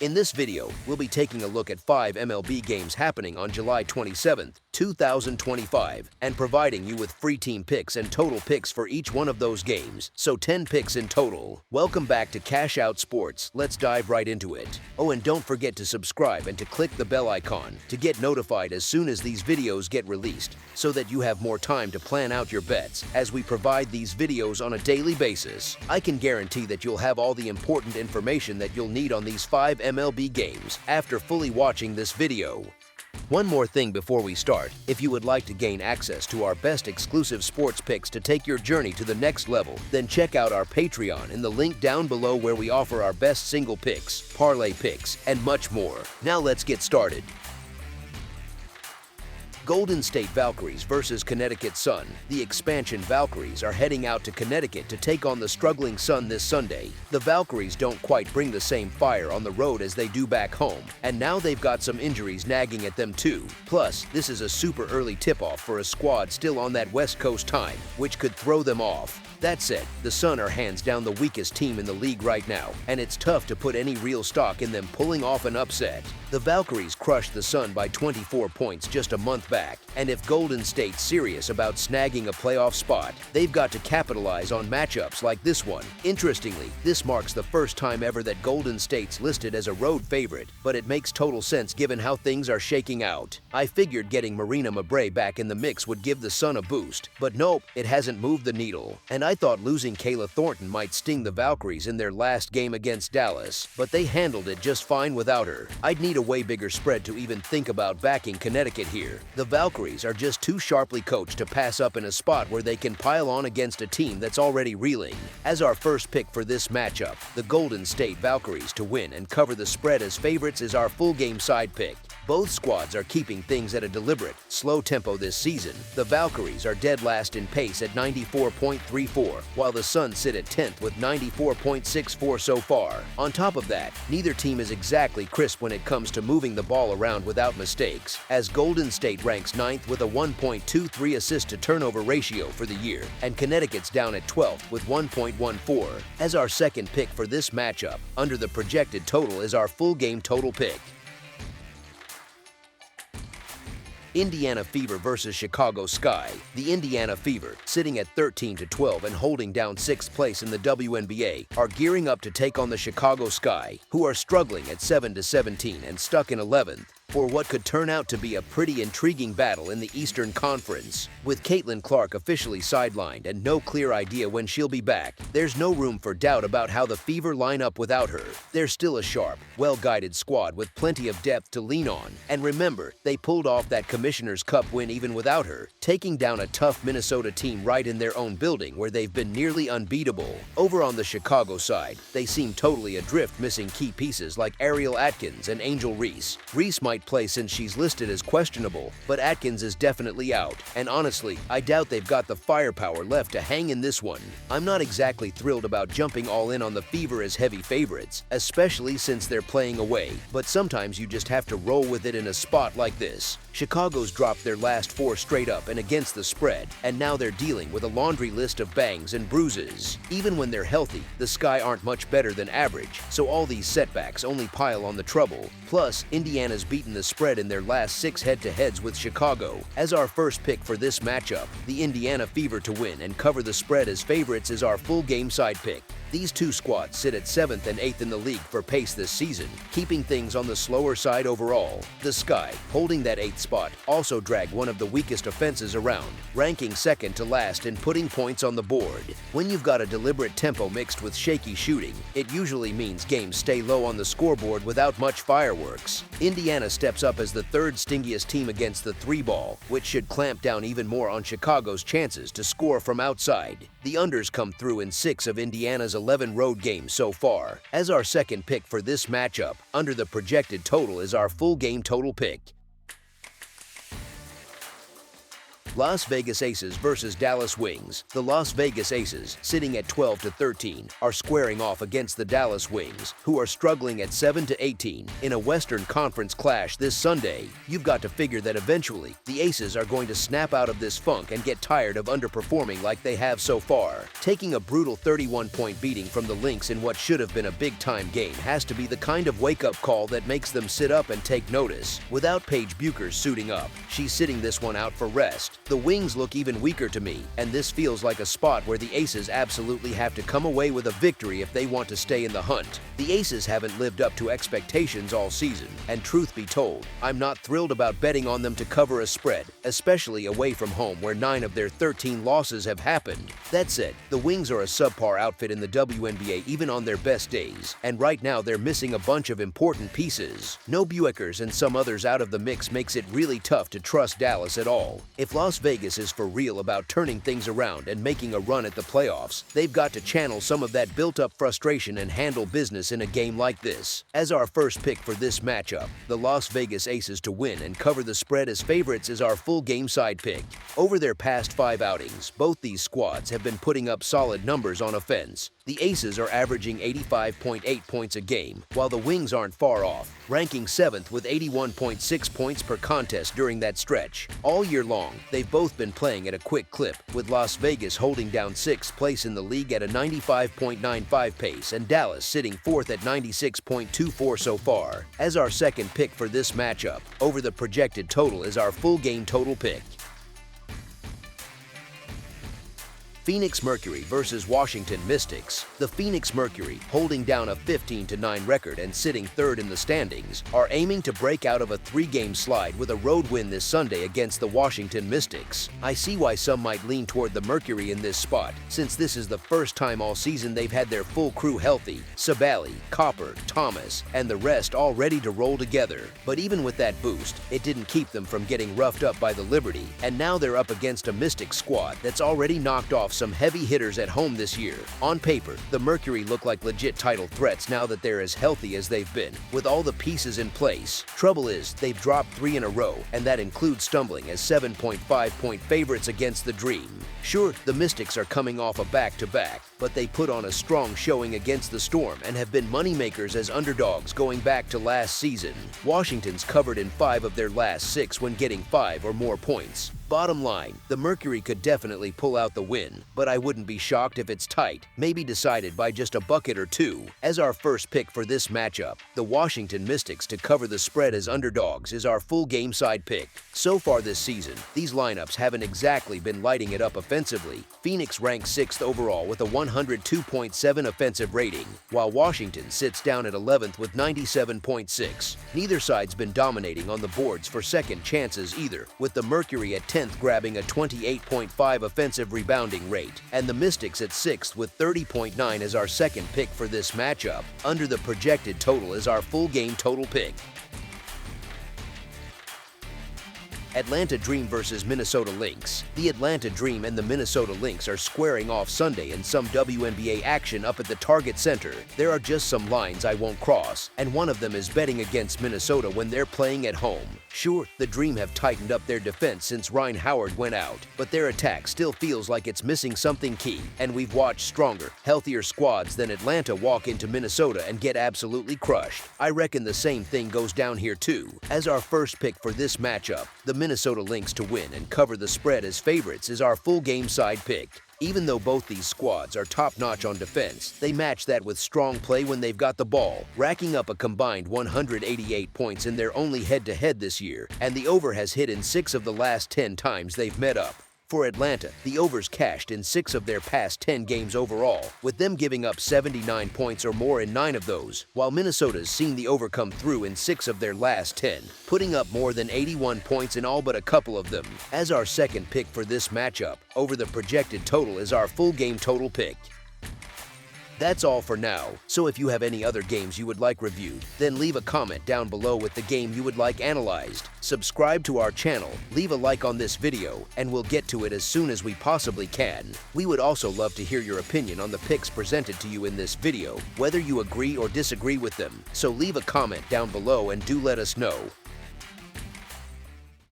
In this video, we'll be taking a look at 5 MLB games happening on July 27, 2025, and providing you with free team picks and total picks for each one of those games, so 10 picks in total. Welcome back to Cash Out Sports. Let's dive right into it. Oh, and don't forget to subscribe and to click the bell icon to get notified as soon as these videos get released, so that you have more time to plan out your bets as we provide these videos on a daily basis. I can guarantee that you'll have all the important information that you'll need on these 5 MLB games after fully watching this video. One more thing before we start: if you would like to gain access to our best exclusive sports picks to take your journey to the next level, then check out our Patreon in the link down below, where we offer our best single picks, parlay picks, and much more. Now let's get started. Golden State Valkyries versus Connecticut Sun. The expansion Valkyries are heading out to Connecticut to take on the struggling Sun this Sunday. The Valkyries don't quite bring the same fire on the road as they do back home, and now they've got some injuries nagging at them too. Plus, this is a super early tip-off for a squad still on that West Coast time, which could throw them off. That said, the Sun are hands down the weakest team in the league right now, and it's tough to put any real stock in them pulling off an upset. The Valkyries crushed the Sun by 24 points just a month back, and if Golden State's serious about snagging a playoff spot, they've got to capitalize on matchups like this one. Interestingly, this marks the first time ever that Golden State's listed as a road favorite, but it makes total sense given how things are shaking out. I figured getting Marina Mabrey back in the mix would give the Sun a boost, but nope, it hasn't moved the needle. And I thought losing Kayla Thornton might sting the Valkyries in their last game against Dallas, but they handled it just fine without her. I'd need a way bigger spread to even think about backing Connecticut here. The Valkyries are just too sharply coached to pass up in a spot where they can pile on against a team that's already reeling. As our first pick for this matchup, the Golden State Valkyries to win and cover the spread as favorites is our full game side pick. Both squads are keeping things at a deliberate, slow tempo this season. The Valkyries are dead last in pace at 94.34, while the Sun sit at 10th with 94.64 so far. On top of that, neither team is exactly crisp when it comes to moving the ball around without mistakes, as Golden State ranks 9th with a 1.23 assist-to-turnover ratio for the year, and Connecticut's down at 12th with 1.14. As our second pick for this matchup, under the projected total is our full game total pick. Indiana Fever versus Chicago Sky. The Indiana Fever, sitting at 13-12 and holding down 6th place in the WNBA, are gearing up to take on the Chicago Sky, who are struggling at 7-17 and stuck in 11th, for what could turn out to be a pretty intriguing battle in the Eastern Conference. With Caitlin Clark officially sidelined and no clear idea when she'll be back, there's no room for doubt about how the Fever line up without her. They're still a sharp, well-guided squad with plenty of depth to lean on. And remember, they pulled off that Commissioner's Cup win even without her, taking down a tough Minnesota team right in their own building where they've been nearly unbeatable. Over on the Chicago side, they seem totally adrift, missing key pieces like Ariel Atkins and Angel Reese. Reese might play since she's listed as questionable, but Atkins is definitely out, and honestly, I doubt they've got the firepower left to hang in this one. I'm not exactly thrilled about jumping all in on the Fever as heavy favorites, especially since they're playing away, but sometimes you just have to roll with it in a spot like this. Chicago's dropped their last 4 straight up and against the spread, and now they're dealing with a laundry list of bangs and bruises. Even when they're healthy, the Sky aren't much better than average, so all these setbacks only pile on the trouble. Plus, Indiana's beaten the spread in their last 6 head-to-heads with Chicago. As our first pick for this matchup, the Indiana Fever to win and cover the spread as favorites is our full game side pick. These two squads sit at 7th and 8th in the league for pace this season, keeping things on the slower side overall. The Sky, holding that 8th spot, also drag one of the weakest offenses around, ranking 2nd to last in putting points on the board. When you've got a deliberate tempo mixed with shaky shooting, it usually means games stay low on the scoreboard without much fireworks. Indiana steps up as the 3rd stingiest team against the 3-ball, which should clamp down even more on Chicago's chances to score from outside. The unders come through in 6 of Indiana's 11 road games so far. As our second pick for this matchup, under the projected total is our full game total pick. Las Vegas Aces versus Dallas Wings. The Las Vegas Aces, sitting at 12-13, are squaring off against the Dallas Wings, who are struggling at 7-18 in a Western Conference clash this Sunday. You've got to figure that eventually, the Aces are going to snap out of this funk and get tired of underperforming like they have so far. Taking a brutal 31-point beating from the Lynx in what should have been a big-time game has to be the kind of wake-up call that makes them sit up and take notice. Without Paige Bueckers suiting up, she's sitting this one out for rest. The Wings look even weaker to me, and this feels like a spot where the Aces absolutely have to come away with a victory if they want to stay in the hunt. The Aces haven't lived up to expectations all season, and truth be told, I'm not thrilled about betting on them to cover a spread, especially away from home where 9 of their 13 losses have happened. That said, the Wings are a subpar outfit in the WNBA even on their best days, and right now they're missing a bunch of important pieces. No Bueckers and some others out of the mix makes it really tough to trust Dallas at all. If Las Vegas is for real about turning things around and making a run at the playoffs, they've got to channel some of that built-up frustration and handle business in a game like this. As our first pick for this matchup, the Las Vegas Aces to win and cover the spread as favorites is our full game side pick. Over their past 5 outings, both these squads have been putting up solid numbers on offense. The Aces are averaging 85.8 points a game, while the Wings aren't far off, ranking 7th with 81.6 points per contest during that stretch. All year long, they've both been playing at a quick clip, with Las Vegas holding down 6th place in the league at a 95.95 pace and Dallas sitting 4th at 96.24 so far. As our second pick for this matchup, over the projected total is our full game total pick. Phoenix Mercury versus Washington Mystics. The Phoenix Mercury, holding down a 15-9 record and sitting 3rd in the standings, are aiming to break out of a 3-game slide with a road win this Sunday against the Washington Mystics. I see why some might lean toward the Mercury in this spot, since this is the first time all season they've had their full crew healthy: Sabally, Copper, Thomas, and the rest all ready to roll together. But even with that boost, it didn't keep them from getting roughed up by the Liberty, and now they're up against a Mystics squad that's already knocked off some heavy hitters at home this year. On paper, the Mercury look like legit title threats now that they're as healthy as they've been, with all the pieces in place. Trouble is, they've dropped 3 in a row, and that includes stumbling as 7.5-point favorites against the Dream. Sure, the Mystics are coming off a back-to-back, but they put on a strong showing against the Storm and have been moneymakers as underdogs going back to last season. Washington's covered in 5 of their last 6 when getting 5 or more points. Bottom line, the Mercury could definitely pull out the win, but I wouldn't be shocked if it's tight, maybe decided by just a bucket or 2. As our first pick for this matchup, the Washington Mystics to cover the spread as underdogs is our full game side pick. So far this season, these lineups haven't exactly been lighting it up offensively. Phoenix ranks 6th overall with a 102.7 offensive rating, while Washington sits down at 11th with 97.6. Neither side's been dominating on the boards for second chances either, with the Mercury at 10th grabbing a 28.5 offensive rebounding rate, and the Mystics at 6th with 30.9 as our second pick for this matchup. Under the projected total is our full game total pick. Atlanta Dream versus Minnesota Lynx. The Atlanta Dream and the Minnesota Lynx are squaring off Sunday in some WNBA action up at the Target Center. There are just some lines I won't cross, and one of them is betting against Minnesota when they're playing at home. Sure, the Dream have tightened up their defense since Ryan Howard went out, but their attack still feels like it's missing something key, and we've watched stronger, healthier squads than Atlanta walk into Minnesota and get absolutely crushed. I reckon the same thing goes down here too. As our first pick for this matchup, the Minnesota Lynx to win and cover the spread as favorites is our full game side pick. Even though both these squads are top-notch on defense, they match that with strong play when they've got the ball, racking up a combined 188 points in their only head-to-head this year, and the over has hit in 6 of the last 10 times they've met up. For Atlanta, the overs cashed in 6 of their past 10 games overall, with them giving up 79 points or more in 9 of those, while Minnesota's seen the over come through in 6 of their last 10, putting up more than 81 points in all but a couple of them. As our second pick for this matchup, over the projected total is our full game total pick. That's all for now, so if you have any other games you would like reviewed, then leave a comment down below with the game you would like analyzed. Subscribe to our channel, leave a like on this video, and we'll get to it as soon as we possibly can. We would also love to hear your opinion on the picks presented to you in this video, whether you agree or disagree with them, so leave a comment down below and do let us know.